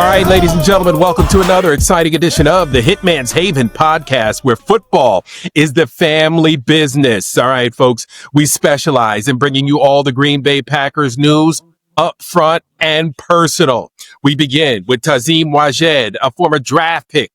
All right, ladies and gentlemen, welcome to another exciting edition of the Hitman's Haven podcast, where football is the family business. All right, folks, we specialize in bringing you all the Green Bay Packers news up front and personal. We begin with Tazim Wajed, a former draft pick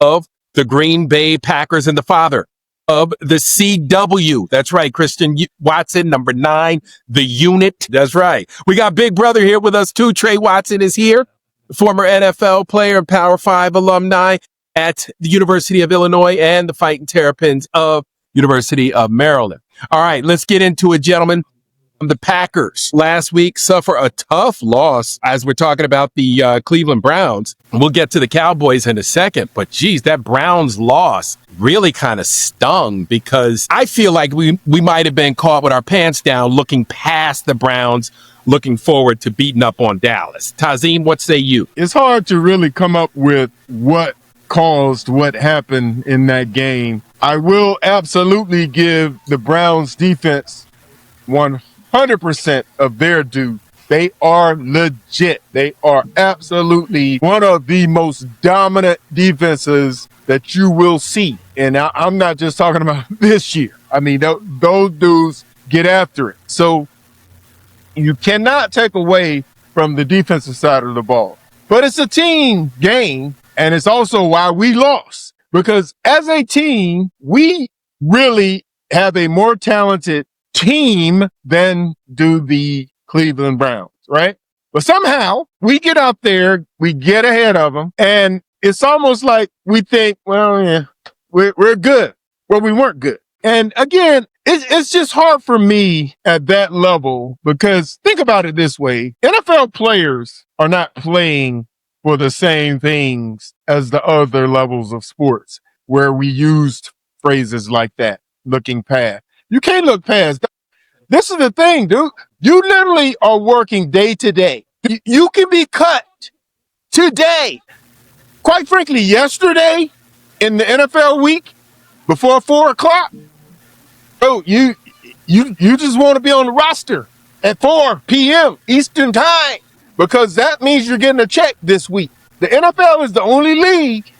of the Green Bay Packers and the father of the CW. That's right, Christian Watson, number 9, the unit. That's right. We got Big Brother here with us too. Trey Watson is here. Former NFL player and Power 5 alumni at the University of Illinois and the Fighting Terrapins of University of Maryland. All right, let's get into it, gentlemen. The Packers last week suffer a tough loss as we're talking about the Cleveland Browns. We'll get to the Cowboys in a second, but geez, that Browns loss really kind of stung because I feel like we might have been caught with our pants down looking past the Browns, looking forward to beating up on Dallas. Tazim, what say you? It's hard to really come up with what caused what happened in that game. I will absolutely give the Browns defense 100% of their due. They are legit. They are absolutely one of the most dominant defenses that you will see. And I'm not just talking about this year. I mean, those dudes get after it. So you cannot take away from the defensive side of the ball. But it's a team game, and it's also why we lost. Because as a team, we really have a more talented team than do the Cleveland Browns, right? But somehow we get out there, we get ahead of them, and it's almost like we think, well, yeah, we're good. Well, we weren't good. And again, it's just hard for me at that level because think about it this way. NFL players are not playing for the same things as the other levels of sports where we used phrases like that, looking past. You can't look past. This is the thing, dude. You literally are working day to day. You can be cut today. Quite frankly, yesterday in the NFL week before 4 o'clock, oh, you just want to be on the roster at 4 p.m. Eastern time because that means you're getting a check this week. The NFL is the only league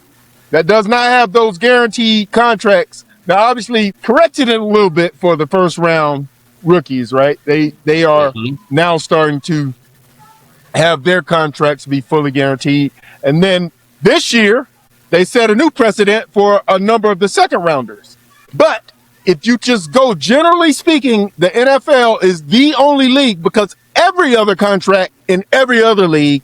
that does not have those guaranteed contracts. Now, obviously, corrected it a little bit for the first round rookies, right? They are now starting to have their contracts be fully guaranteed. And then this year, they set a new precedent for a number of the second rounders. But if you just go, generally speaking, the NFL is the only league because every other contract in every other league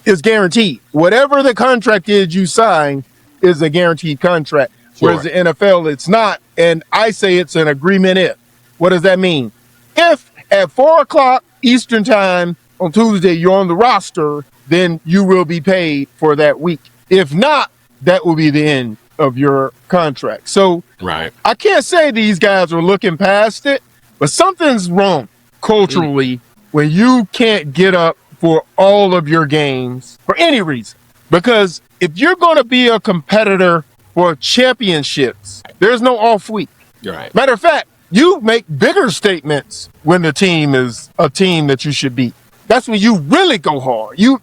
is guaranteed. Whatever the contract is you sign is a guaranteed contract. Sure. Whereas the NFL, it's not. And I say it's an agreement if. What does that mean? If at 4 o'clock Eastern time on Tuesday, you're on the roster, then you will be paid for that week. If not, that will be the end of your contract. So right. I can't say these guys are looking past it, but something's wrong culturally when you can't get up for all of your games for any reason. Because if you're going to be a competitor for championships, there's no off week. Right. Matter of fact, you make bigger statements when the team is a team that you should beat. That's when you really go hard. You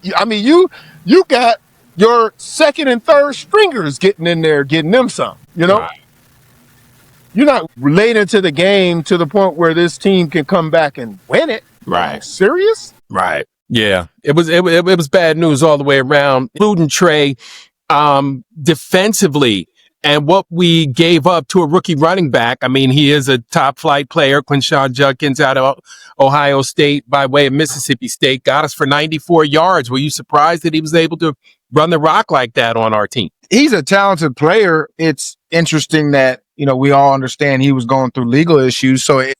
got your second and third stringers getting in there, getting them some, you know? Right. You're not related to the game to the point where this team can come back and win it. Right. Serious? Right. Yeah. It was bad news all the way around, including Trey, defensively. And what we gave up to a rookie running back, I mean, he is a top flight player. Quinshon Judkins out of Ohio State by way of Mississippi State got us for 94 yards. Were you surprised that he was able to run the rock like that on our team? He's a talented player. It's interesting that, we all understand he was going through legal issues. So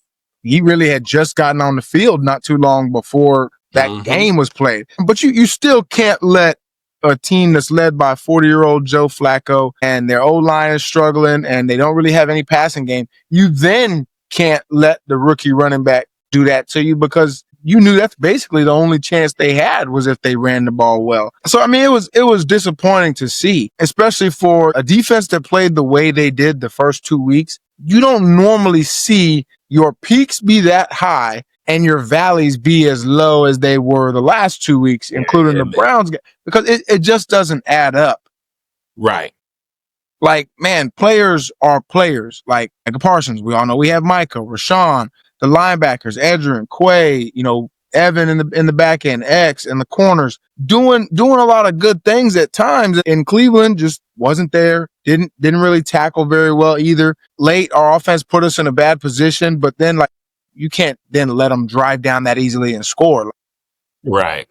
he really had just gotten on the field not too long before that game was played. But you still can't let a team that's led by 40-year-old Joe Flacco and their O-line is struggling and they don't really have any passing game. You then can't let the rookie running back do that to you because you knew that's basically the only chance they had was if they ran the ball well. So, I mean, it was disappointing to see, especially for a defense that played the way they did the first 2 weeks. You don't normally see your peaks be that high and your valleys be as low as they were the last 2 weeks, including the Browns, because it just doesn't add up. Right. Like, man, players are players. Like Parsons, we all know we have Micah, Rashawn, the linebackers, Edgerrin, Quay, Evan in the back end, X and the corners, doing a lot of good things at times. In Cleveland, just wasn't there. Didn't really tackle very well either. Late, our offense put us in a bad position, but then you can't then let them drive down that easily and score. Right.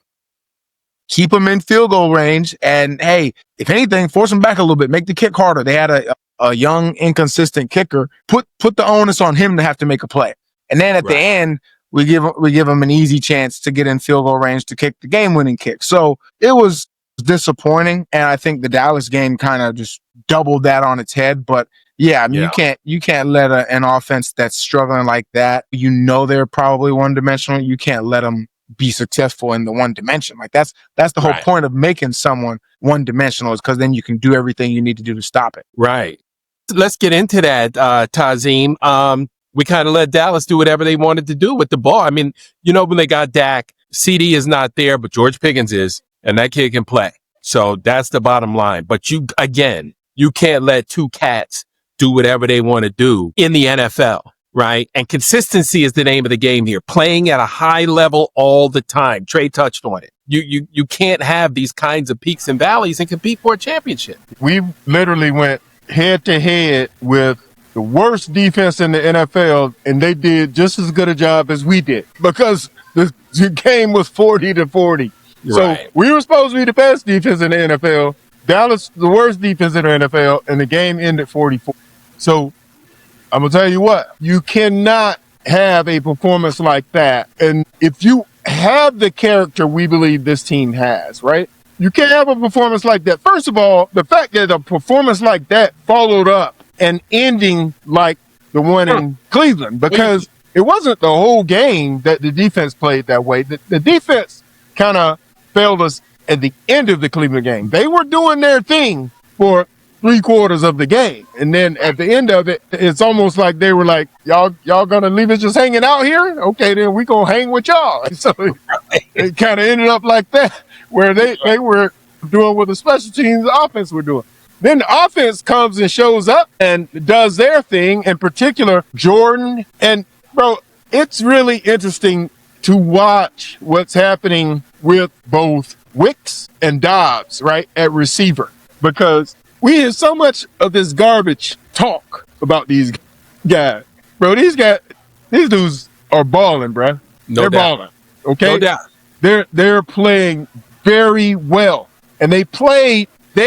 Keep them in field goal range, and hey, if anything, force them back a little bit. Make the kick harder. They had a young, inconsistent kicker. Put the onus on him to have to make a play, and then at the end, we give them an easy chance to get in field goal range to kick the game-winning kick. So it was disappointing, and I think the Dallas game kind of just doubled that on its head. But yeah, I mean, you can't let an offense that's struggling like that. They're probably one-dimensional. You can't let them be successful in the one dimension. Like that's the whole point of making someone one-dimensional, is because then you can do everything you need to do to stop it. Right. Let's get into that, Tazim. We kind of let Dallas do whatever they wanted to do with the ball. I mean, when they got Dak, CD is not there, but George Pickens is, and that kid can play. So that's the bottom line. But you can't let two cats do whatever they want to do in the NFL, right? And consistency is the name of the game here. Playing at a high level all the time. Trey touched on it. You can't have these kinds of peaks and valleys and compete for a championship. We literally went head to head with the worst defense in the NFL, and they did just as good a job as we did, because the game was 40-40. So we were supposed to be the best defense in the NFL. Dallas, the worst defense in the NFL, and the game ended 44. So I'm going to tell you what, you cannot have a performance like that. And if you have the character we believe this team has, right? You can't have a performance like that. First of all, the fact that a performance like that followed up and ending like the one in Cleveland, because it wasn't the whole game that the defense played that way. The defense kind of failed us at the end of the Cleveland game. They were doing their thing for 3/4 of the game, and then at the end of it, it's almost like they were like, y'all gonna leave us just hanging out here? Okay, then we gonna hang with y'all. And so it kind of ended up like that, where they were doing what the special teams offense were doing. Then the offense comes and shows up and does their thing, in particular, Jordan. And, bro, it's really interesting to watch what's happening with both Wicks and Dobbs, right, at receiver. Because we hear so much of this garbage talk about these guys. Bro, these dudes are balling, bro. They're balling, okay? No doubt. They're playing very well. And they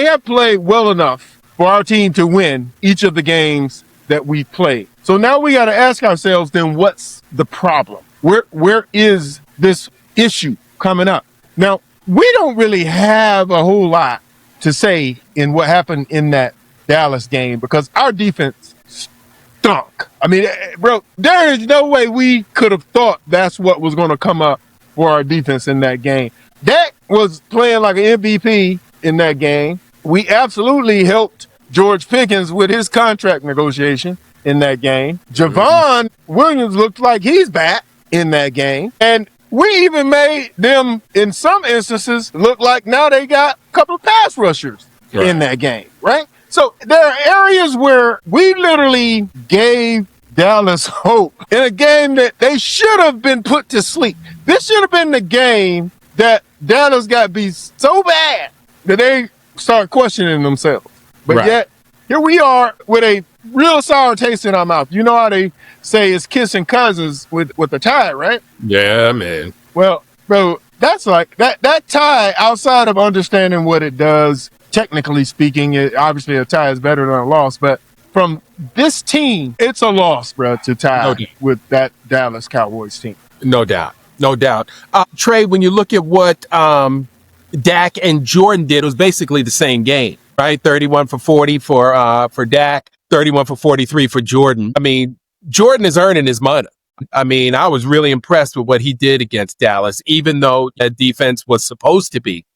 have played well enough for our team to win each of the games that we played. So now we got to ask ourselves, then, what's the problem? Where is this issue coming up? Now, we don't really have a whole lot to say in what happened in that Dallas game, because our defense stunk. I mean, bro, there is no way we could have thought that's what was going to come up for our defense in that game. Dak was playing like an MVP in that game. We absolutely helped George Pickens with his contract negotiation in that game. Javon Williams looked like he's back in that game. And we even made them, in some instances, look like now they got a couple of pass rushers in that game, right? So there are areas where we literally gave Dallas hope in a game that they should have been put to sleep. This should have been the game that Dallas got beat so bad that they start questioning themselves. But yet, here we are with a real sour taste in our mouth. You know how they say it's kissing cousins with the tie, right? Yeah, man. Well, bro, that's like that tie, outside of understanding what it does, technically speaking, obviously a tie is better than a loss. But from this team, it's a loss, bro, to tie with that Dallas Cowboys team. No doubt. No doubt. Trey, when you look at what Dak and Jordan did, it was basically the same game, right? 31 for 40 for Dak, 31 for 43 for Jordan. I mean, Jordan is earning his money. I mean, I was really impressed with what he did against Dallas, even though that defense was supposed to be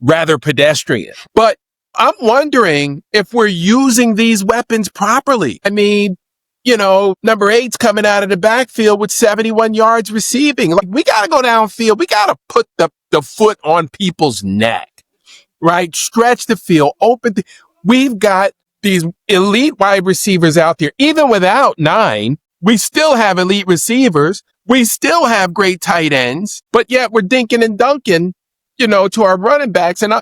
rather pedestrian. But I'm wondering if we're using these weapons properly. I mean, Number 8's coming out of the backfield with 71 yards receiving. Like, we got to go downfield. We got to put the foot on people's neck, right? Stretch the field, we've got these elite wide receivers out there. Even without 9, we still have elite receivers. We still have great tight ends, but yet we're dinking and dunking, to our running backs. And,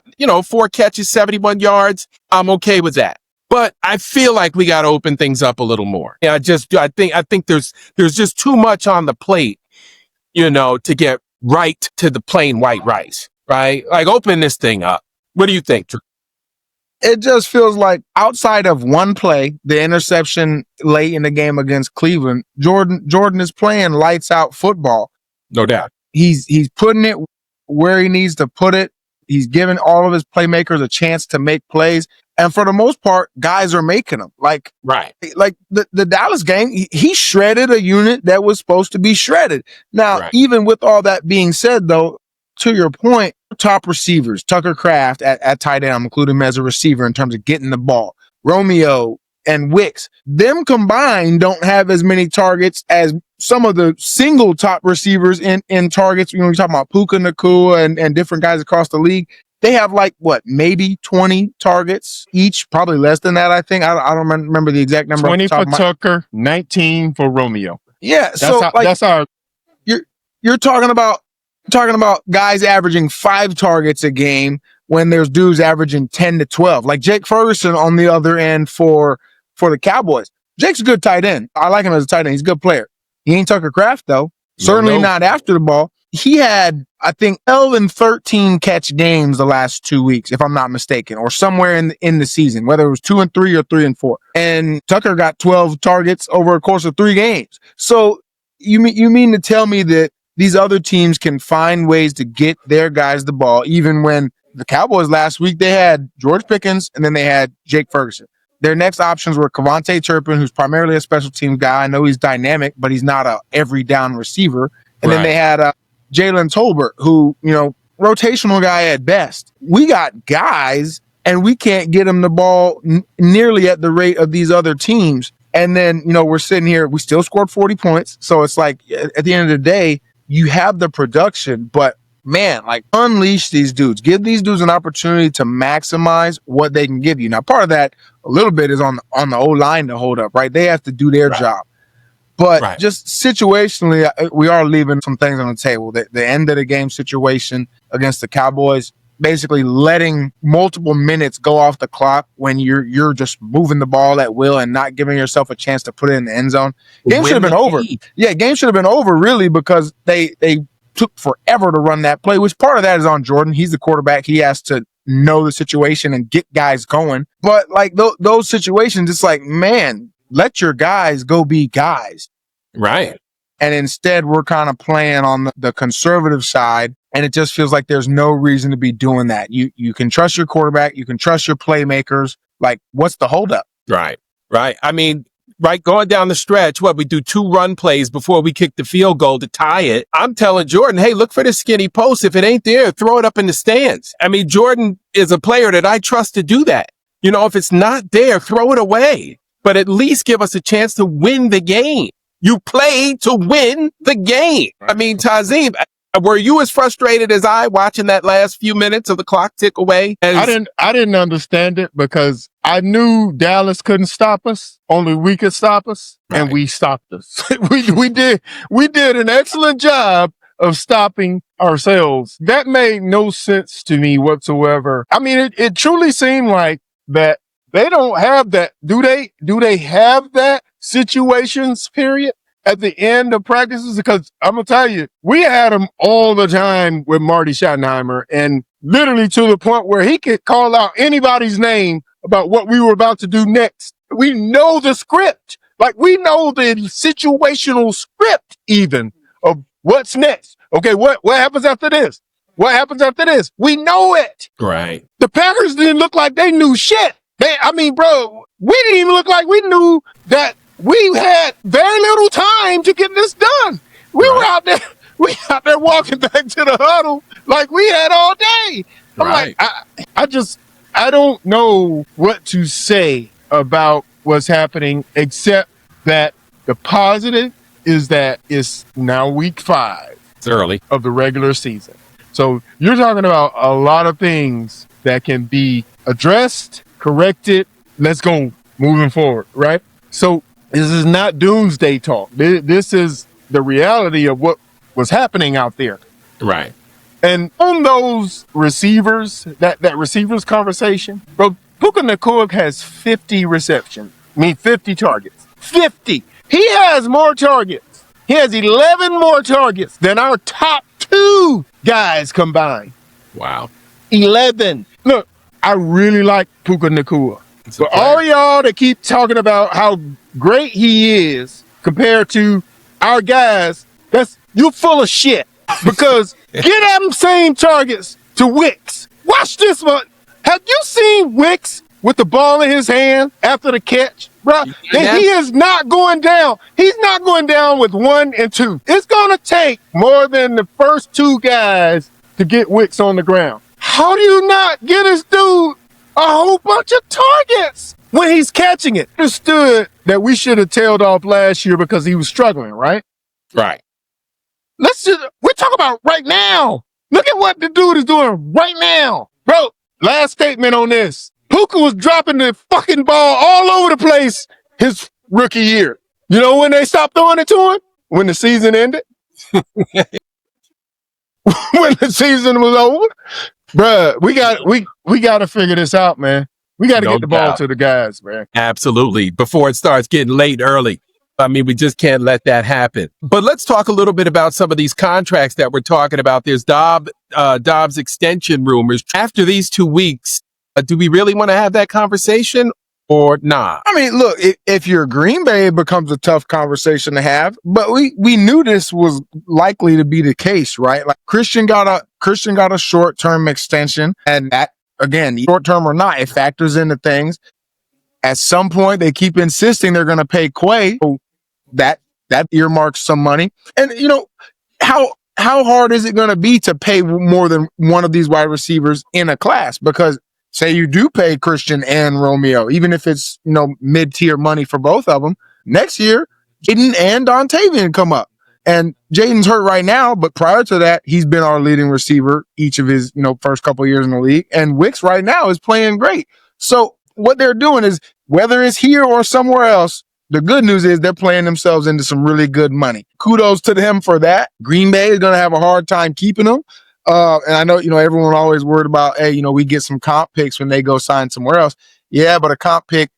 4 catches, 71 yards. I'm okay with that. But I feel like we got to open things up a little more. I think there's just too much on the plate, to get right to the plain white rice, right? Like, open this thing up. What do you think, Drew? It just feels like outside of one play, the interception late in the game against Cleveland, Jordan is playing lights out football. No doubt. He's putting it where he needs to put it. He's giving all of his playmakers a chance to make plays. And for the most part, guys are making them. Like the Dallas game, he shredded a unit that was supposed to be shredded. Now, even with all that being said, though, to your point, top receivers, Tucker Kraft at tight end, I'm including him as a receiver in terms of getting the ball. Romeo and Wicks, them combined don't have as many targets as some of the single top receivers in targets. We're talking about Puka Nacua and different guys across the league. They have maybe 20 targets each, probably less than that, I think. I don't remember the exact number. 20 for Tucker, 19 for Romeo. Yeah, that's our. You're talking about guys averaging 5 targets a game when there's dudes averaging 10 to 12. Like Jake Ferguson on the other end for the Cowboys. Jake's a good tight end. I like him as a tight end. He's a good player. He ain't Tucker Kraft, though. Certainly not after the ball. He had, I think, 12 and 13 catch games the last 2 weeks, if I'm not mistaken, or somewhere in the season, whether it was 2 and 3 or 3 and 4. And Tucker got 12 targets over a course of 3 games. So you mean to tell me that these other teams can find ways to get their guys the ball, even when the Cowboys last week, they had George Pickens and then they had Jake Ferguson. Their next options were Kevontae Turpin, who's primarily a special teams guy. I know he's dynamic, but he's not a every down receiver. And then they had Jalen Tolbert, who, rotational guy at best. We got guys, and we can't get them the ball nearly at the rate of these other teams. And then, we're sitting here, we still scored 40 points. So it's like, at the end of the day, you have the production, but man, unleash these dudes. Give these dudes an opportunity to maximize what they can give you. Now, part of that, a little bit, is on the O-line to hold up, right? They have to do their job. But just situationally, we are leaving some things on the table. The end of the game situation against the Cowboys, basically letting multiple minutes go off the clock when you're just moving the ball at will and not giving yourself a chance to put it in the end zone. Game should have been over. Yeah, game should have been over, really, because they took forever to run that play, which part of that is on Jordan. He's the quarterback. He has to know the situation and get guys going. But those situations, it's like, man, let your guys go be guys. Right. And instead, we're kind of playing on the conservative side, and it just feels like there's no reason to be doing that. You can trust your quarterback. You can trust your playmakers. Like, what's the holdup? Right. I mean, going down the stretch, we do 2 run plays before we kick the field goal to tie it. I'm telling Jordan, hey, look for the skinny post. If it ain't there, throw it up in the stands. I mean, Jordan is a player that I trust to do that. If it's not there, throw it away. But at least give us a chance to win the game. You play to win the game. I mean, Tazim, were you as frustrated as I watching that last few minutes of the clock tick away? I didn't understand it because I knew Dallas couldn't stop us. Only we could stop us, and we stopped us. we did an excellent job of stopping ourselves. That made no sense to me whatsoever. I mean, it truly seemed like that they don't have that. Do they have that situations period at the end of practices? Because I'm gonna tell you, we had them all the time with Marty Schottenheimer, and literally to the point where he could call out anybody's name about what we were about to do next. We know the script. We know the situational script even of what's next. Okay, what happens after this? What happens after this? We know it. Right. The Packers didn't look like they knew shit. Bro, we didn't even look like we knew that we had very little time to get this done. We were out there walking back to the huddle like we had all day. I'm like, I don't know what to say about what's happening except that the positive is that it's now week 5 It's early. of the regular season. So you're talking about a lot of things that can be addressed, corrected. Let's go moving forward, right? So this is not doomsday talk. This is the reality of what was happening out there. Right. And on those receivers, that receivers conversation, bro, Puka Nacua has 50 receptions. 50 targets. 50. He has more targets. He has 11 more targets than our top 2 guys combined. Wow. 11. Look, I really like Puka Nacua. It's a But player. all y'all that keep talking about how great he is compared to our guys, you're full of shit. Because get them same targets to Wicks. Watch this one. Have you seen Wicks with the ball in his hand after the catch? Bro, he is not going down. He's not going down with 1 and 2. It's going to take more than the first 2 guys to get Wicks on the ground. How do you not get this dude a whole bunch of targets when he's catching it? Understood that we should have tailed off last year because he was struggling, right? Right. We're talking about right now. Look at what the dude is doing right now. Bro, last statement on this. Puka was dropping the fucking ball all over the place his rookie year. You know when they stopped throwing it to him? When the season ended? When the season was over? Bruh, we got to figure this out, man. We got to get the ball to the guys, man. Absolutely. Before it starts getting late early. I mean, we just can't let that happen. But let's talk a little bit about some of these contracts that we're talking about. There's Dobbs extension rumors. After these 2 weeks, do we really want to have that conversation or not? I mean, look, if you're Green Bay, it becomes a tough conversation to have. But we knew this was likely to be the case, right? Like Christian got a short-term extension, and that, again, short-term or not, it factors into things. At some point, they keep insisting they're going to pay Quay. So that earmarks some money. And, you know, how hard is it going to be to pay more than one of these wide receivers in a class? Because say you do pay Christian and Romeo, even if it's, you know, mid-tier money for both of them, next year, Jaden and Dontavian come up. And Jaden's hurt right now, but prior to that, he's been our leading receiver each of his, you know, first couple of years in the league. And Wicks right now is playing great. So what they're doing is, whether it's here or somewhere else, the good news is they're playing themselves into some really good money. Kudos to them for that. Green Bay is going to have a hard time keeping them. And I know, you know, everyone always worried about, hey, you know, we get some comp picks when they go sign somewhere else. Yeah, but a comp pick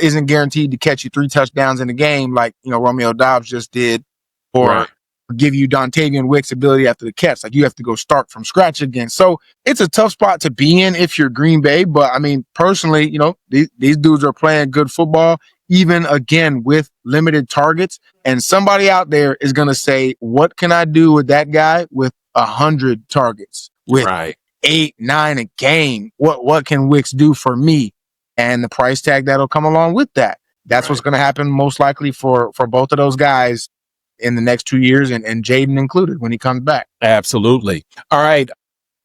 isn't guaranteed to catch you 3 touchdowns in a game like, you know, Romeo Dobbs just did, or give you Dontavian Wicks' ability after the catch. Like, you have to go start from scratch again. So it's a tough spot to be in if you're Green Bay. But I mean, personally, you know, these dudes are playing good football, even again with limited targets. And somebody out there is going to say, what can I do with that guy with 100 targets, with 8, 9 a game? What can Wicks do for me? And the price tag that'll come along with that. That's what's going to happen most likely for both of those guys in the next 2 years, and Jaden included when he comes back. Absolutely. All right.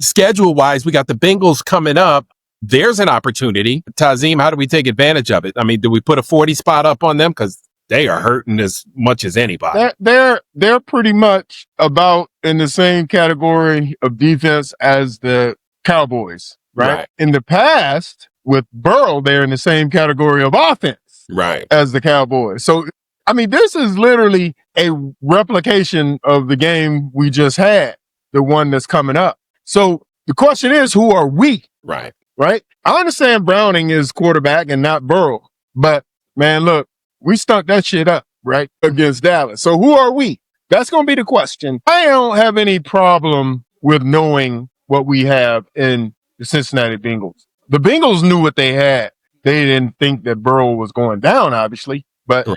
Schedule-wise, we got the Bengals coming up. There's an opportunity. Tazim, how do we take advantage of it? I mean, do we put a 40 spot up on them? Because they are hurting as much as anybody. They're pretty much about in the same category of defense as the Cowboys, right? In the past, with Burrow, they're in the same category of offense as the Cowboys. So, I mean, this is literally a replication of the game we just had, the one that's coming up. So the question is, who are we? Right. I understand Browning is quarterback and not Burrow, but man, look, we stunk that shit up, right, against Dallas. So who are we? That's going to be the question. I don't have any problem with knowing what we have in the Cincinnati Bengals. The Bengals knew what they had. They didn't think that Burrow was going down, obviously, but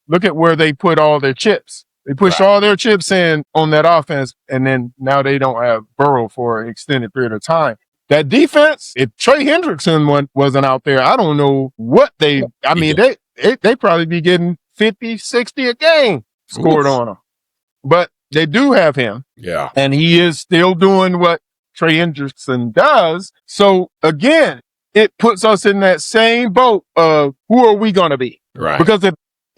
look at where they put all their chips. They pushed all their chips in on that offense, and then now they don't have Burrow for an extended period of time. That defense, if Trey Hendrickson wasn't out there, I don't know what they probably be getting 50, 60 a game scored on them. But they do have him. Yeah. And he is still doing what Trey Hendrickson does. So again, it puts us in that same boat of who are we going to be? Right. Because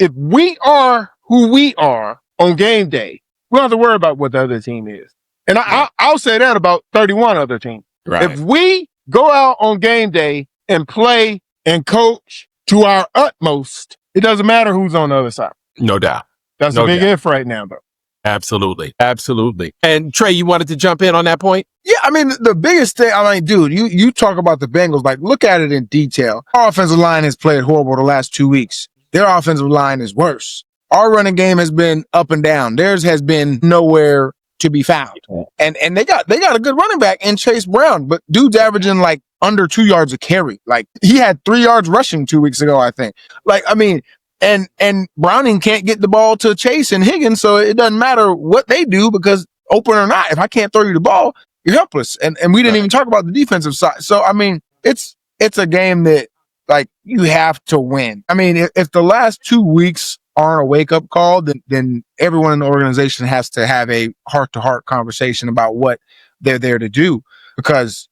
if we are who we are on game day, we don't have to worry about what the other team is. And I'll say that about 31 other teams. Right. If we go out on game day and play and coach to our utmost, it doesn't matter who's on the other side. No doubt. That's a big if right now, though. Absolutely. Absolutely. And Trey, you wanted to jump in on that point? Yeah, I mean, the biggest thing, I mean, dude, you talk about the Bengals, like, look at it in detail. Our offensive line has played horrible the last 2 weeks. Their offensive line is worse. Our running game has been up and down. Theirs has been nowhere to be found. And they got a good running back in Chase Brown, but dude's averaging like under 2 yards a carry. Like, he had 3 yards rushing 2 weeks ago, I think. Like, I mean, and Browning can't get the ball to Chase and Higgins, so it doesn't matter what they do because open or not, if I can't throw you the ball, you're helpless. And we didn't even talk about the defensive side. So, I mean, it's a game that, like, you have to win. I mean, if the last 2 weeks aren't a wake-up call, then everyone in the organization has to have a heart-to-heart conversation about what they're there to do, because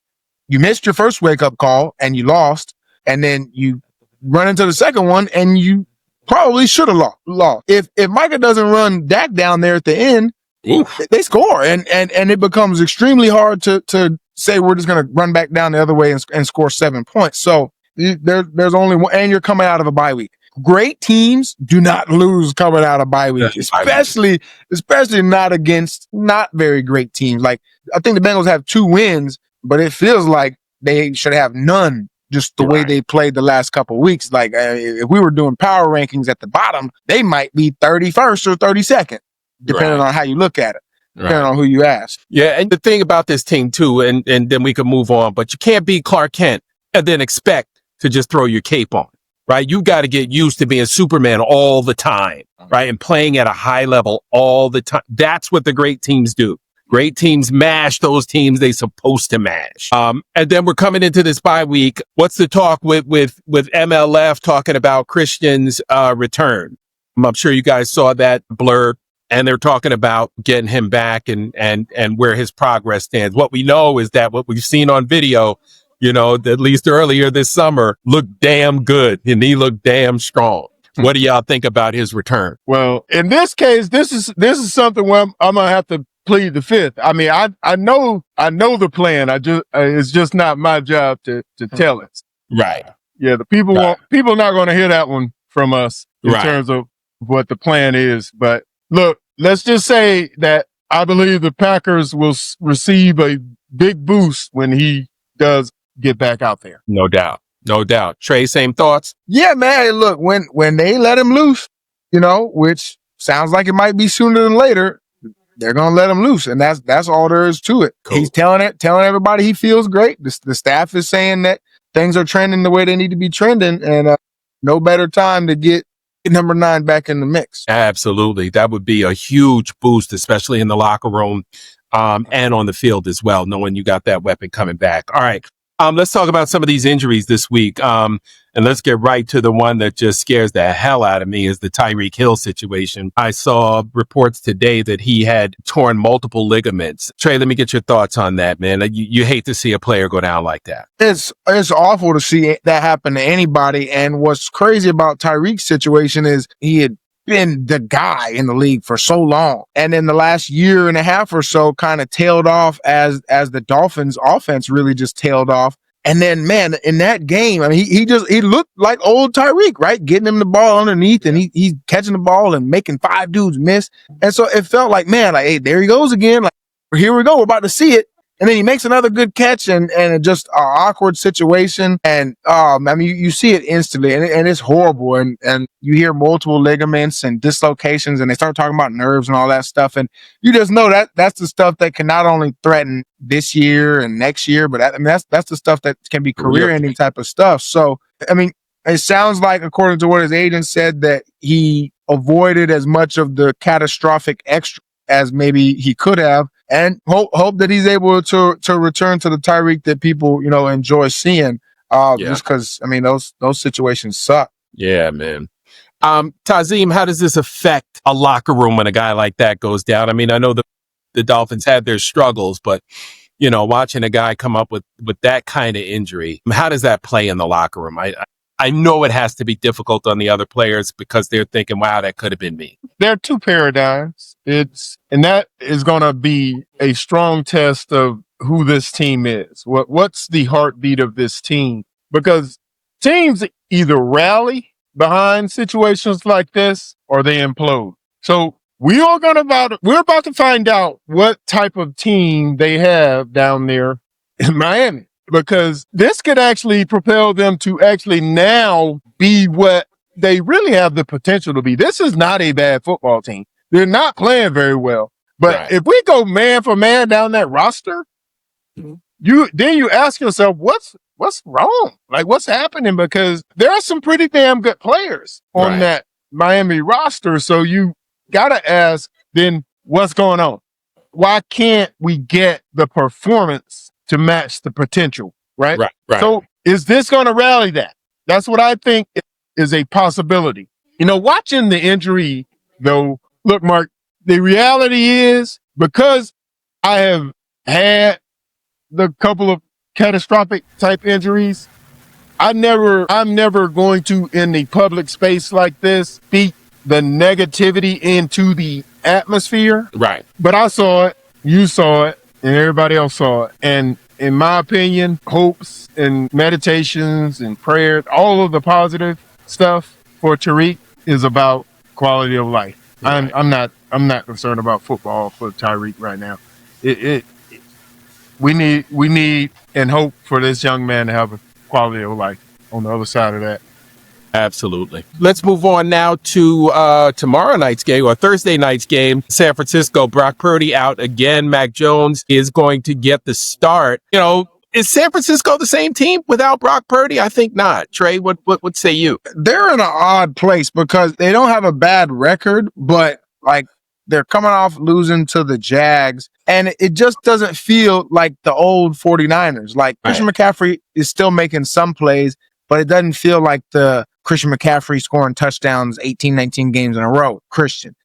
you missed your first wake-up call and you lost, and then you run into the second one and you probably should have lost. If Micah doesn't run Dak down there at the end, they score, and it becomes extremely hard to say we're just going to run back down the other way and score 7 points. So there's only one, and you're coming out of a bye week. Great teams do not lose coming out of bye week, especially not against not very great teams. Like, I think the Bengals have 2 wins, but it feels like they should have none. Just the way they played the last couple of weeks. Like, if we were doing power rankings at the bottom, they might be 31st or 32nd, depending on how you look at it, depending on who you ask. Yeah, and the thing about this team, too, and then we can move on, but you can't be Clark Kent and then expect to just throw your cape on, right? You got to get used to being Superman all the time, right? And playing at a high level all the time. That's what the great teams do. Great teams mash those teams they supposed to mash. And then we're coming into this bye week. What's the talk with MLF talking about Christian's return? I'm sure you guys saw that blur, and they're talking about getting him back and where his progress stands. What we know is that what we've seen on video, you know, at least earlier this summer, looked damn good, and he looked damn strong. What do y'all think about his return? Well, in this case, this is something where I'm gonna have to plead the fifth. I mean, I know the plan. It's just not my job to tell it. Right. Yeah, the people people are not going to hear that one from us in terms of what the plan is. But look, let's just say that I believe the Packers will receive a big boost when he does get back out there. No doubt. No doubt. Trey, same thoughts? Yeah, man. Look, when they let him loose, you know, which sounds like it might be sooner than later, they're going to let him loose. And that's all there is to it. Cool. He's telling everybody he feels great. The staff is saying that things are trending the way they need to be trending. And no better time to get number 9 back in the mix. Absolutely. That would be a huge boost, especially in the locker room and on the field as well, knowing you got that weapon coming back. All right. Let's talk about some of these injuries this week. And let's get right to the one that just scares the hell out of me, is the Tyreek Hill situation. I saw reports today that he had torn multiple ligaments. Trey, let me get your thoughts on that, man. You hate to see a player go down like that. It's awful to see that happen to anybody. And what's crazy about Tyreek's situation is he had been the guy in the league for so long, and in the last year and a half or so kind of tailed off as the Dolphins offense really just tailed off. And then, man, in that game, I mean, he looked like old Tyreek, right? Getting him the ball underneath, and he's catching the ball and making 5 dudes miss. And so it felt like, man, like, hey, there he goes again. Like, here we go. We're about to see it. And then he makes another good catch, and it just an awkward situation. And I mean, you see it instantly, and it's horrible. And you hear multiple ligaments and dislocations, and they start talking about nerves and all that stuff. And you just know that that's the stuff that can not only threaten this year and next year, but I mean, that's the stuff that can be career-ending type of stuff. So, I mean, it sounds like, according to what his agent said, that he avoided as much of the catastrophic extra as maybe he could have, and hope that he's able to return to the Tyreek that people, you know, enjoy seeing. Just because, I mean, those situations suck. Yeah, man. Tazim, how does this affect a locker room when a guy like that goes down? I mean, I know the Dolphins had their struggles, but, you know, watching a guy come up with that kind of injury, how does that play in the locker room? I know it has to be difficult on the other players because they're thinking, wow, that could have been me. There are two paradigms. And that is going to be a strong test of who this team is. What's the heartbeat of this team? Because teams either rally behind situations like this or they implode. So we're about to find out what type of team they have down there in Miami, because this could actually propel them to actually now be what they really have the potential to be. This is not a bad football team. They're not playing very well. But Right. if we go man for man down that roster, you ask yourself, what's wrong? Like, what's happening? Because there are some pretty damn good players on Right. that Miami roster. So you gotta ask, then what's going on? Why can't we get the performance to match the potential? Right. Right. So is this going to rally that? That's what I think is a possibility. Watching the injury though, look, Mark, the reality is, because I have had the couple of catastrophic type injuries, I'm never going to, in the public space like this, speak the negativity into the atmosphere. Right. But I saw it, you saw it, and everybody else saw it. And in my opinion, hopes and meditations and prayers, all of the positive stuff for Tariq is about quality of life. Right. I'm not concerned about football for Tyreek right now. We need and hope for this young man to have a quality of life on the other side of that. Absolutely. Let's move on now to tomorrow night's game, or Thursday night's game. San Francisco, Brock Purdy out again. Mac Jones is going to get the start. Is San Francisco the same team without Brock Purdy? I think not. Trey, what say you? They're in an odd place because they don't have a bad record, but like they're coming off losing to the Jags, and it just doesn't feel like the old 49ers. Like Christian McCaffrey is still making some plays, but it doesn't feel like the Christian McCaffrey scoring touchdowns 18, 19 games in a row, Christian.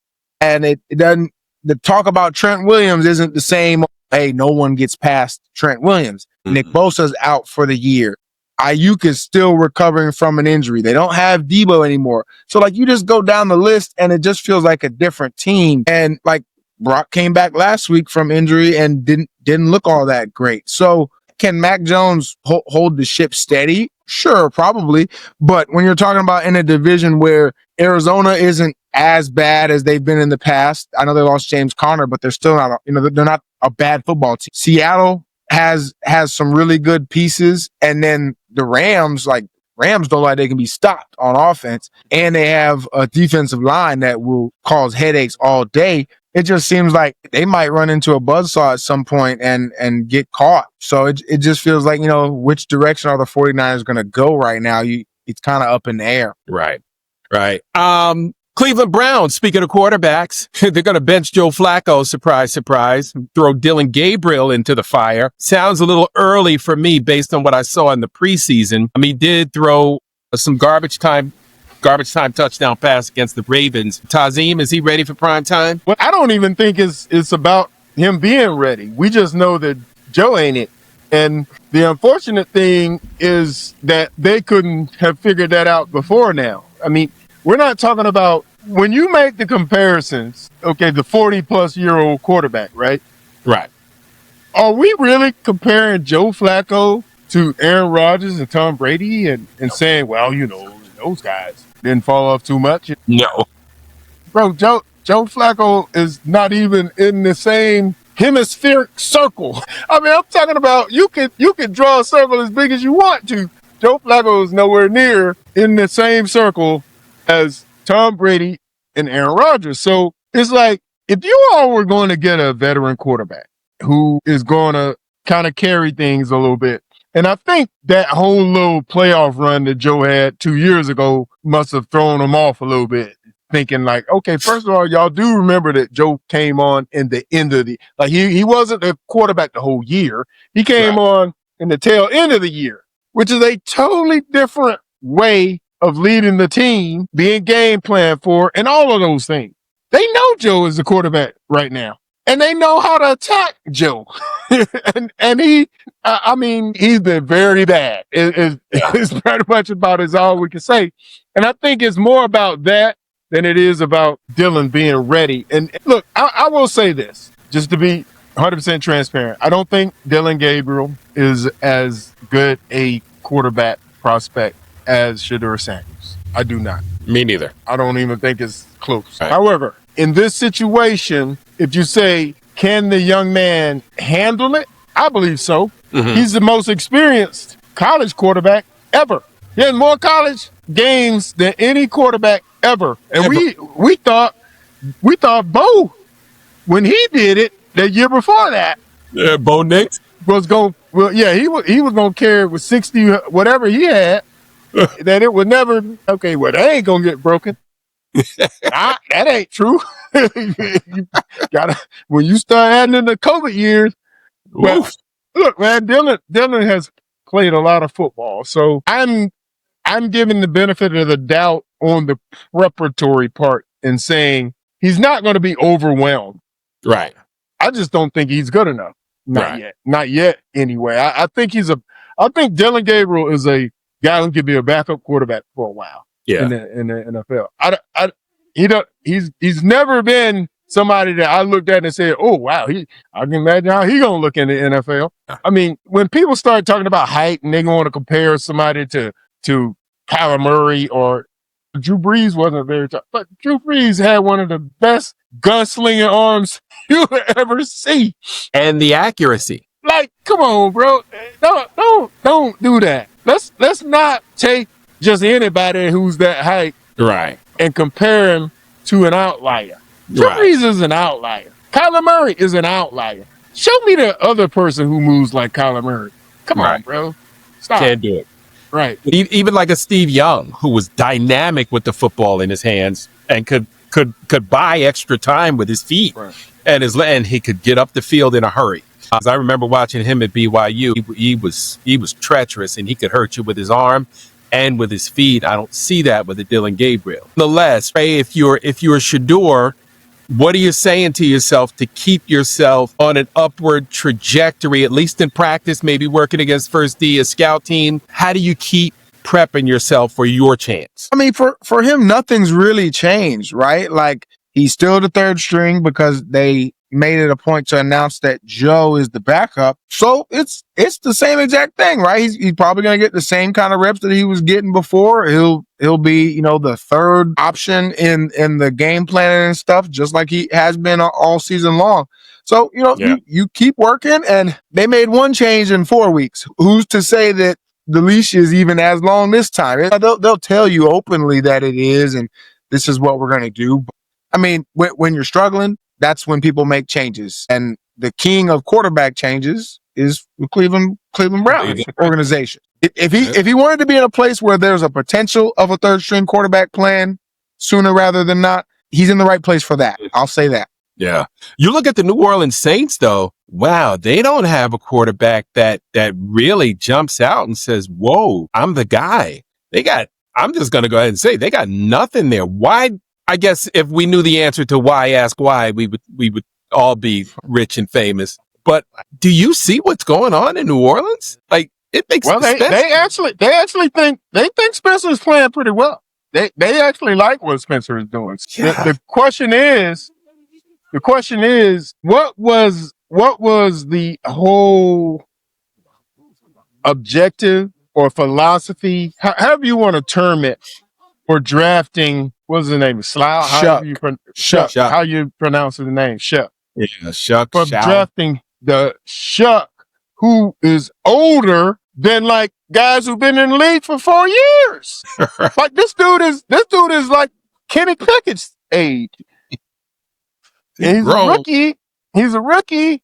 And it doesn't, the talk about Trent Williams isn't the same, hey, no one gets past Trent Williams. Mm-hmm. Nick Bosa's out for the year. Ayuk is still recovering from an injury. They don't have Debo anymore. So like you just go down the list and it just feels like a different team. And like Brock came back last week from injury and didn't look all that great. So can Mac Jones hold the ship steady? Sure, probably. But when you're talking about in a division where Arizona isn't as bad as they've been in the past, I know they lost James Conner, but they're still not, they're not a bad football team. Seattle has some really good pieces. And then the Rams don't like they can be stopped on offense. And they have a defensive line that will cause headaches all day. It just seems like they might run into a buzzsaw at some point and get caught. So it just feels like, which direction are the 49ers going to go right now? It's kind of up in the air. Right. Cleveland Browns, speaking of quarterbacks, they're going to bench Joe Flacco, surprise, surprise, throw Dylan Gabriel into the fire. Sounds a little early for me based on what I saw in the preseason. I mean, he did throw some garbage time touchdown pass against the Ravens. Tazim, is he ready for prime time? Well, I don't even think it's about him being ready. We just know that Joe ain't it. And the unfortunate thing is that they couldn't have figured that out before now. I mean, we're not talking about, when you make the comparisons, okay, the 40-plus-year-old quarterback, right? Right. Are we really comparing Joe Flacco to Aaron Rodgers and Tom Brady and saying, well, those guys didn't fall off too much? No. Bro, Joe Flacco is not even in the same hemispheric circle. I mean, I'm talking about you could draw a circle as big as you want to. Joe Flacco is nowhere near in the same circle as Tom Brady and Aaron Rodgers. So it's like, if you all were going to get a veteran quarterback who is going to kind of carry things a little bit, and I think that whole little playoff run that Joe had 2 years ago must have thrown him off a little bit, thinking like, okay, first of all, y'all do remember that Joe came on in the end of the, like he wasn't the quarterback the whole year. He came on in the tail end of the year, which is a totally different way of leading the team, being game planned for, and all of those things. They know Joe is the quarterback right now. and they know how to attack Joe. and he, I mean, he's been very bad. It's pretty much about as all we can say. And I think it's more about that than it is about Dylan being ready. And look, I will say this, just to be 100% transparent. I don't think Dylan Gabriel is as good a quarterback prospect as Shedeur Sanders. I do not. Me neither. I don't even think it's close. Right. However, in this situation, if you say, can the young man handle it? I believe so. Mm-hmm. He's the most experienced college quarterback ever. He has more college games than any quarterback ever. And we thought Bo, when he did it the year before that, Bo Nix was going. Well, yeah, he was going to carry with 60 whatever he had. That it would never. Okay, well, they ain't gonna get broken. That ain't true. You gotta, when you start adding in the COVID years. Well, look, man, Dylan has played a lot of football, so I'm giving the benefit of the doubt on the preparatory part and saying he's not going to be overwhelmed. Right. I just don't think he's good enough. Not yet. Anyway, I think Dylan Gabriel is a guy who could be a backup quarterback for a while. Yeah. In the NFL. He's never been somebody that I looked at and said, oh, wow, I can imagine how he's going to look in the NFL. I mean, when people start talking about height and they want to compare somebody to Kyler Murray or Drew Brees wasn't very tall, but Drew Brees had one of the best gunslinging arms you'll ever see. And the accuracy. Like, come on, bro. Don't do that. Let's not take just anybody who's that height. Right. And compare him to an outlier. Drew Brees is an outlier. Kyler Murray is an outlier. Show me the other person who moves like Kyler Murray. Come on, bro. Stop. Can't do it. Right. Even like a Steve Young, who was dynamic with the football in his hands and could buy extra time with his feet and he could get up the field in a hurry. I remember watching him at BYU. He was treacherous and he could hurt you with his arm and with his feet. I don't see that with the Dylan Gabriel. Nonetheless, if you're Shedeur, what are you saying to yourself to keep yourself on an upward trajectory, at least in practice, maybe working against First D, a scout team? How do you keep prepping yourself for your chance? I mean, for him, nothing's really changed, right? Like, he's still the third string because they made it a point to announce that Joe is the backup. So it's the same exact thing, right? He's probably going to get the same kind of reps that he was getting before. He'll be, the third option in the game planning and stuff, just like he has been all season long. So, you keep working, and they made one change in 4 weeks. Who's to say that the leash is even as long this time? They'll tell you openly that it is, and this is what we're going to do. I mean, when you're struggling, that's when people make changes. And the king of quarterback changes is the Cleveland Browns organization. If he wanted to be in a place where there's a potential of a third string quarterback plan sooner rather than not, he's in the right place for that. I'll say that. Yeah. You look at the New Orleans Saints, though. Wow, they don't have a quarterback that really jumps out and says, whoa, I'm the guy. I'm just going to go ahead and say they got nothing there. Why? I guess if we knew the answer to why, ask why, we would all be rich and famous. But do you see what's going on in New Orleans? Like, it makes well, they actually think Spencer's playing pretty well. They actually like what Spencer is doing. Yeah. The question is, what was the whole objective or philosophy, however you want to term it, for drafting? What's the name? Slough? Shuck. How you pronounce the name? Shuck. Yeah, Shuck. For drafting the Shuck, who is older than like guys who've been in the league for 4 years. Like this dude is like Kenny Pickett's age. And he's a rookie. He's a rookie.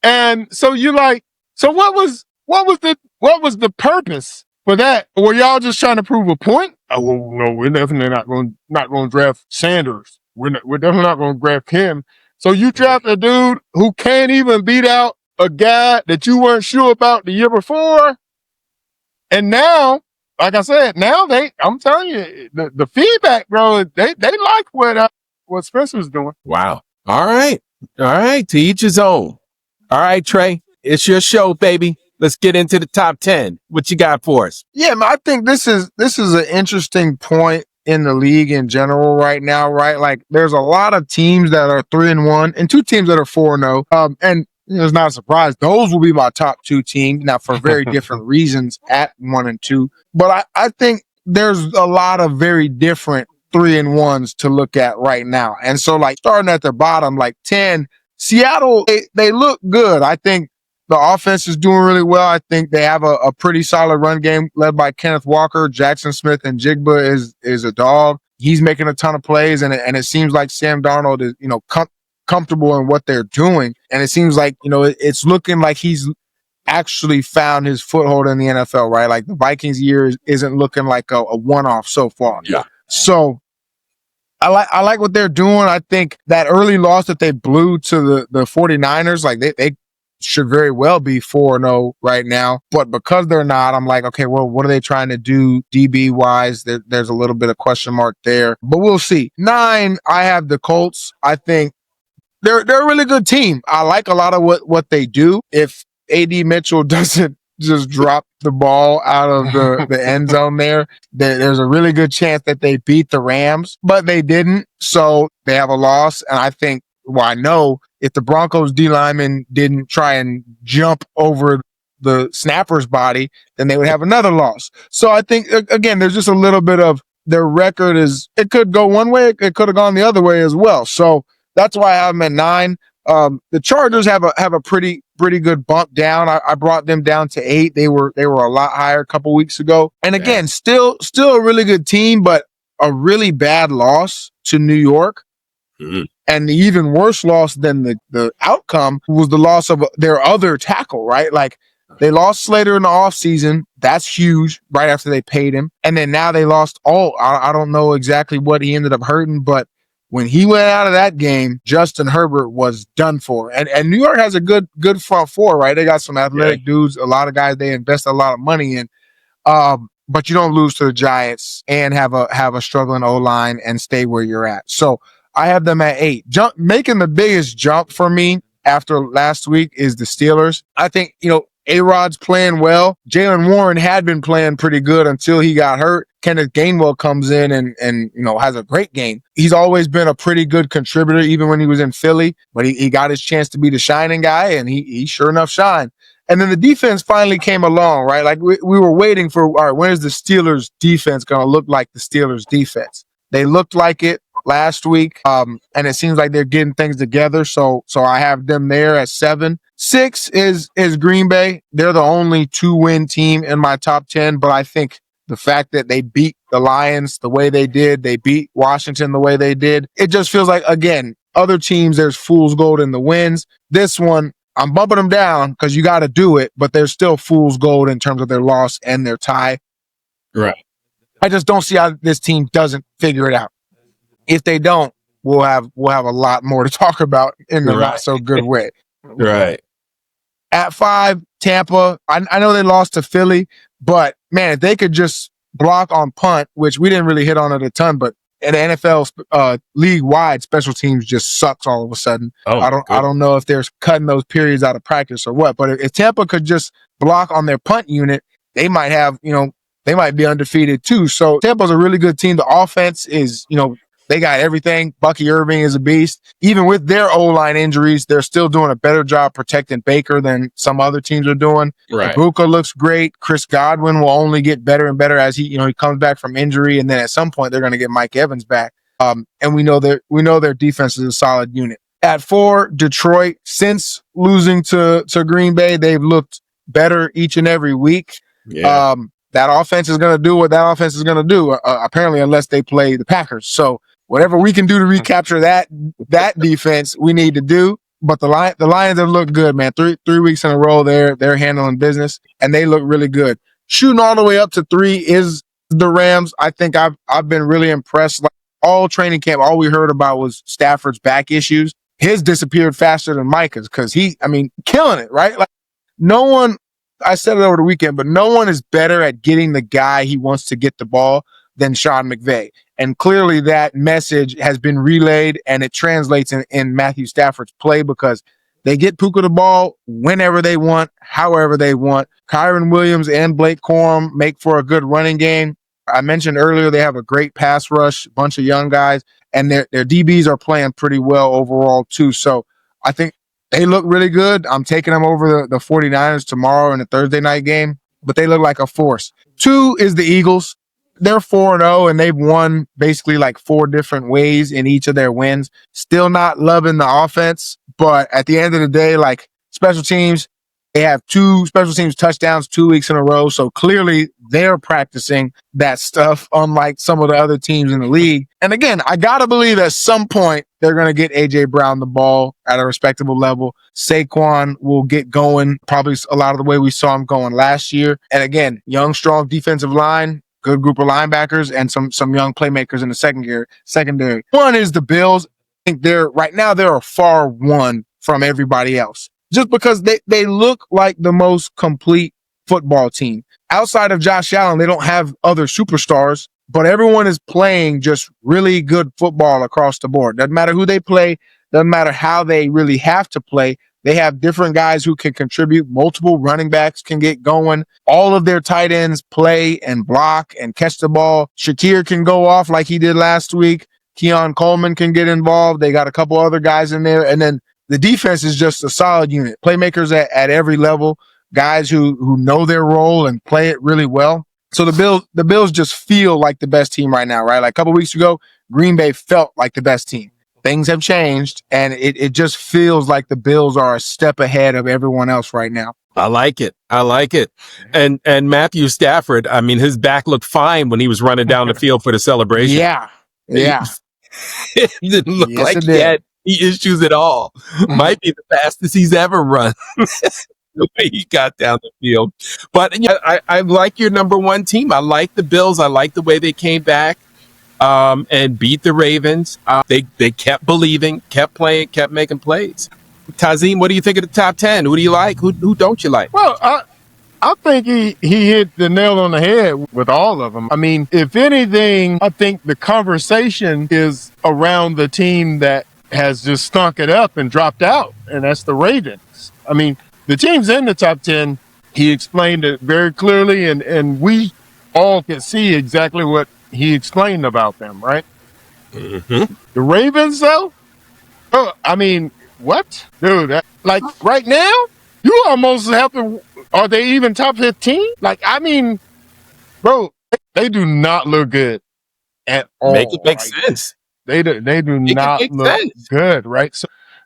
And so you like, so what was the purpose for that? Were y'all just trying to prove a point? Oh, well, no, we're definitely not going to draft Sanders. We're definitely not going to draft him. So you draft a dude who can't even beat out a guy that you weren't sure about the year before. And now, like I said, I'm telling you, the feedback, bro, they like what Spencer's doing. Wow. All right. All right, to each his own. All right, Trey, it's your show, baby. Let's get into the top 10. What you got for us? Yeah, I think this is an interesting point in the league in general right now, right? Like there's a lot of teams that are 3-1 and two teams that are 4-0. And it's not a surprise. Those will be my top two teams now for very different reasons at 1 and 2. But I think there's a lot of very different 3-1s to look at right now. And so like starting at the bottom, like 10, Seattle, they look good. I think the offense is doing really well. I think they have a pretty solid run game led by Kenneth Walker. Jackson Smith and Jigba is a dog. He's making a ton of plays, and it seems like Sam Darnold is, comfortable in what they're doing. And it seems like, it's looking like he's actually found his foothold in the NFL, right? Like the Vikings year isn't looking like a one-off so far. Yeah. So I like what they're doing. I think that early loss that they blew to the 49ers, like they should very well be 4-0 right now. But because they're not, I'm like, okay, well, what are they trying to do DB wise? There's a little bit of question mark there, but we'll see. 9, I have the Colts. I think they're a really good team. I like a lot of what they do. If AD Mitchell doesn't just drop the ball out of the end zone there's a really good chance that they beat the Rams, but they didn't. So they have a loss. And I think, well, I know if the Broncos D lineman didn't try and jump over the snapper's body, then they would have another loss. So I think, again, there's just a little bit of their record it could go one way. It could have gone the other way as well. So that's why I have them at 9. The Chargers have a pretty good bump down. I brought them down to 8. They were a lot higher a couple weeks ago. And again, still a really good team, but a really bad loss to New York. Mm-hmm. And the even worse loss than the outcome was the loss of their other tackle, right? Like they lost Slater in the offseason. That's huge right after they paid him. And then now they lost I don't know exactly what he ended up hurting, but when he went out of that game, Justin Herbert was done for. And New York has a good front four, right? They got some athletic dudes, a lot of guys they invest a lot of money in. But you don't lose to the Giants and have a struggling O-line and stay where you're at. So I have them at 8. Making the biggest jump for me after last week is the Steelers. I think, A-Rod's playing well. Jalen Warren had been playing pretty good until he got hurt. Kenneth Gainwell comes in and has a great game. He's always been a pretty good contributor, even when he was in Philly, but he got his chance to be the shining guy, and he sure enough shined. And then the defense finally came along, right? Like we were waiting for, all right, when is the Steelers defense going to look like the Steelers defense? They looked like it last week, and it seems like they're getting things together. So I have them there at 7. 6 is Green Bay. They're the only 2-win team in my top 10, but I think the fact that they beat the Lions the way they did, they beat Washington the way they did, it just feels like, again, other teams, there's fool's gold in the wins. This one, I'm bumping them down because you got to do it, but there's still fool's gold in terms of their loss and their tie. Right. I just don't see how this team doesn't figure it out. If they don't, we'll have a lot more to talk about in the not so good way. Right. At 5, Tampa. I know they lost to Philly, but man, if they could just block on punt, which we didn't really hit on it a ton, but in the NFL league-wide, special teams just sucks all of a sudden. I don't know if they're cutting those periods out of practice or what, but if Tampa could just block on their punt unit, they might have, they might be undefeated too. So Tampa's a really good team. The offense is, they got everything. Bucky Irving is a beast. Even with their O-line injuries, they're still doing a better job protecting Baker than some other teams are doing. Right. Ibuka looks great. Chris Godwin will only get better and better as he comes back from injury. And then at some point, they're going to get Mike Evans back. And we know their defense is a solid unit. At 4, Detroit. Since losing to Green Bay, they've looked better each and every week. Yeah. That offense is going to do what that offense is going to do, apparently, unless they play the Packers. So whatever we can do to recapture that defense, we need to do. But the Lions have looked good, man. Three weeks in a row, they're handling business, and they look really good. Shooting all the way up to 3 is the Rams. I think I've been really impressed. Like all training camp, all we heard about was Stafford's back issues. His disappeared faster than Micah's because killing it, right? Like no one. I said it over the weekend, but no one is better at getting the guy he wants to get the ball than Sean McVay. And clearly that message has been relayed and it translates in Matthew Stafford's play because they get Puka the ball whenever they want, however they want. Kyron Williams and Blake Corum make for a good running game. I mentioned earlier they have a great pass rush, bunch of young guys, and their DBs are playing pretty well overall too. So I think they look really good. I'm taking them over the 49ers tomorrow in the Thursday night game, but they look like a force. 2 is the Eagles. They're 4-0 and they've won basically like 4 different ways in each of their wins. Still not loving the offense, but at the end of the day, like special teams, they have 2 special teams touchdowns 2 weeks in a row. So clearly they're practicing that stuff, unlike some of the other teams in the league. And again, I got to believe at some point they're going to get A.J. Brown the ball at a respectable level. Saquon will get going probably a lot of the way we saw him going last year. And again, young, strong defensive line, good group of linebackers, and some young playmakers in the secondary. One is the Bills. I think they're a far one from everybody else. Just because they look like the most complete football team. Outside of Josh Allen, they don't have other superstars, but everyone is playing just really good football across the board. Doesn't matter who they play, doesn't matter how they really have to play. They have different guys who can contribute. Multiple running backs can get going. All of their tight ends play and block and catch the ball. Shakir can go off like he did last week. Keon Coleman can get involved. They got a couple other guys in there. And then the defense is just a solid unit. Playmakers at every level, guys who know their role and play it really well. So the Bills just feel like the best team right now, right? Like a couple weeks ago, Green Bay felt like the best team. Things have changed, and it just feels like the Bills are a step ahead of everyone else right now. I like it. And Matthew Stafford, I mean, his back looked fine when he was running down the field for the celebration. Yeah. It didn't look like he had any issues at all. Might be the fastest he's ever run. The way he got down the field. But I like your number one team. I like the Bills. I like the way they came back and beat the Ravens. They kept believing, kept playing, kept making plays. Tazim, what do you think of the top 10? Who do you like? Who don't you like? Well, I think he hit the nail on the head with all of them. I mean, if anything, I think the conversation is around the team that has just stunk it up and dropped out, and that's the Ravens. I mean, the teams in the top 10, he explained it very clearly, and we all can see exactly what he explained about them, right? Mm-hmm. The Ravens, though? Oh, I mean, what? Dude, like right now, you almost have to, are they even top 15? Like, I mean, bro, they do not look good at all. Make it make sense. They do not look good, right?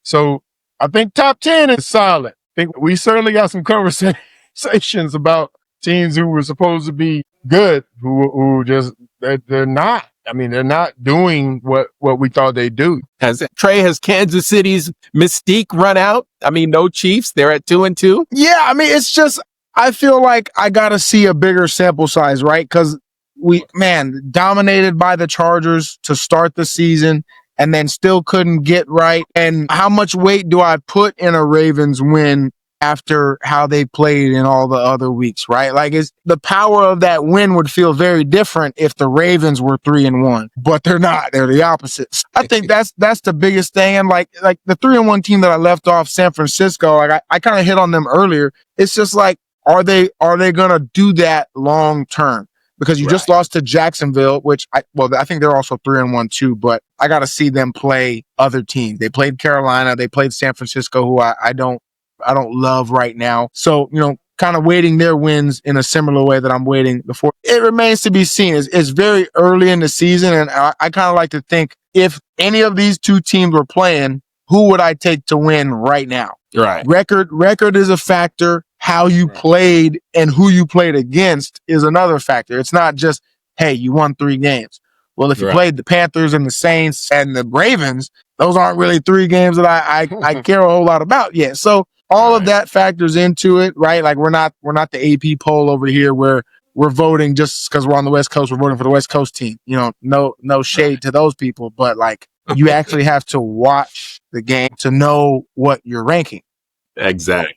So I think top 10 is solid. I think we certainly got some conversations about teams who were supposed to be good, who just, they're not. I mean, they're not doing what we thought they'd do. Has Kansas City's mystique run out? I mean, no Chiefs. They're at 2-2. Yeah, I mean, it's just, I feel like I got to see a bigger sample size, right? Because dominated by the Chargers to start the season and then still couldn't get right. And how much weight do I put in a Ravens win after how they played in all the other weeks, right? Like, it's the power of that win would feel very different if the Ravens were 3-1, but they're not. They're the opposites. I think that's the biggest thing. And like the 3-1 team that I left off, San Francisco, like I kind of hit on them earlier. It's just like, are they gonna do that long term? Because you just lost to Jacksonville, which I think they're also 3-1 too, but I got to see them play other teams. They played Carolina, they played San Francisco, who I don't love right now. So, kind of weighting their wins in a similar way that I'm waiting before. It remains to be seen. It's very early in the season, and I kind of like to think if any of these two teams were playing, who would I take to win right now? Right. Record is a factor. How you played and who you played against is another factor. It's not just, hey, you won 3 games. Well, if you played the Panthers and the Saints and the Ravens, those aren't really 3 games that I care a whole lot about yet. So all of that factors into it, right? Like we're not the AP poll over here where we're voting just because we're on the West Coast. We're voting for the West Coast team. No shade to those people, but like you actually have to watch the game to know what you're ranking. Exactly.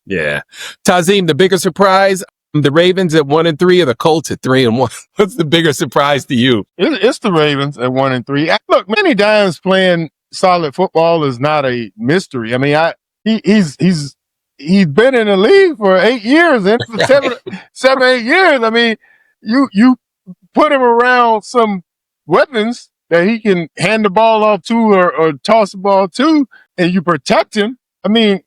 Yeah. Tazim, the bigger surprise, The Ravens at 1-3 or the Colts at 3-1? What's the bigger surprise to you? It's the Ravens at 1-3. Look, many times playing solid football is not a mystery. I mean, he's been in the league for 8 years, and for 8 years. I mean, you put him around some weapons that he can hand the ball off to or toss the ball to, and you protect him. I mean,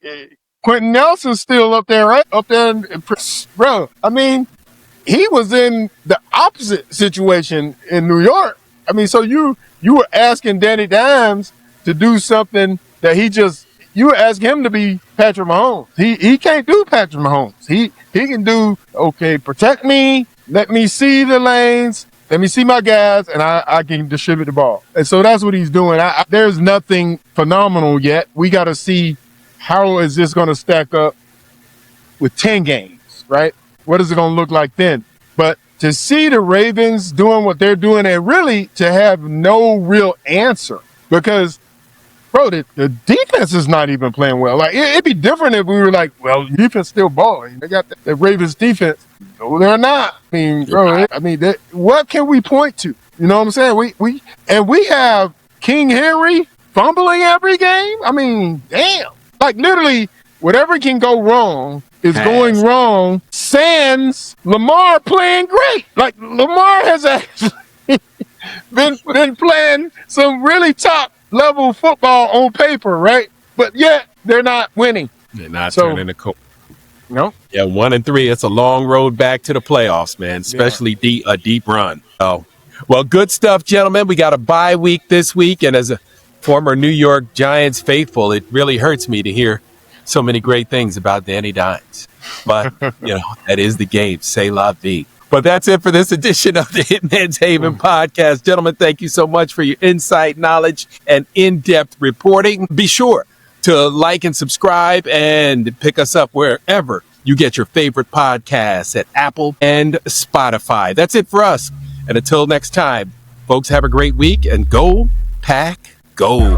Quentin Nelson's still up there, right? Up there, bro. I mean, he was in the opposite situation in New York. I mean, so you were asking Danny Dimes to do something that you were asking him to be Patrick Mahomes. He can't do Patrick Mahomes. He can do, okay, protect me, let me see the lanes, let me see my guys, and I can distribute the ball. And so that's what he's doing. There's nothing phenomenal yet. We got to see how is this going to stack up with 10 games, right? What is it going to look like then? But to see the Ravens doing what they're doing and really to have no real answer, because, bro, the defense is not even playing well. Like, it'd be different if we were like, well, defense still balling. They got the Ravens defense. No, they're not. I mean, bro, what can we point to? You know what I'm saying? We have King Henry fumbling every game. I mean, damn. Like, literally, whatever can go wrong is going wrong. Sans Lamar playing great. Like, Lamar has actually been playing some really top level football on paper, right? But yet they're not winning. They're not turning the corner. No. Yeah, 1-3. It's a long road back to the playoffs, man. Especially a deep run. Oh, well, good stuff, gentlemen. We got a bye week this week, and as a former New York Giants faithful, it really hurts me to hear so many great things about Danny Dimes. But, that is the game. C'est la vie. But that's it for this edition of the Hitman's Haven podcast. Gentlemen, thank you so much for your insight, knowledge, and in-depth reporting. Be sure to like and subscribe and pick us up wherever you get your favorite podcasts at Apple and Spotify. That's it for us. And until next time, folks, have a great week and go Pack Go.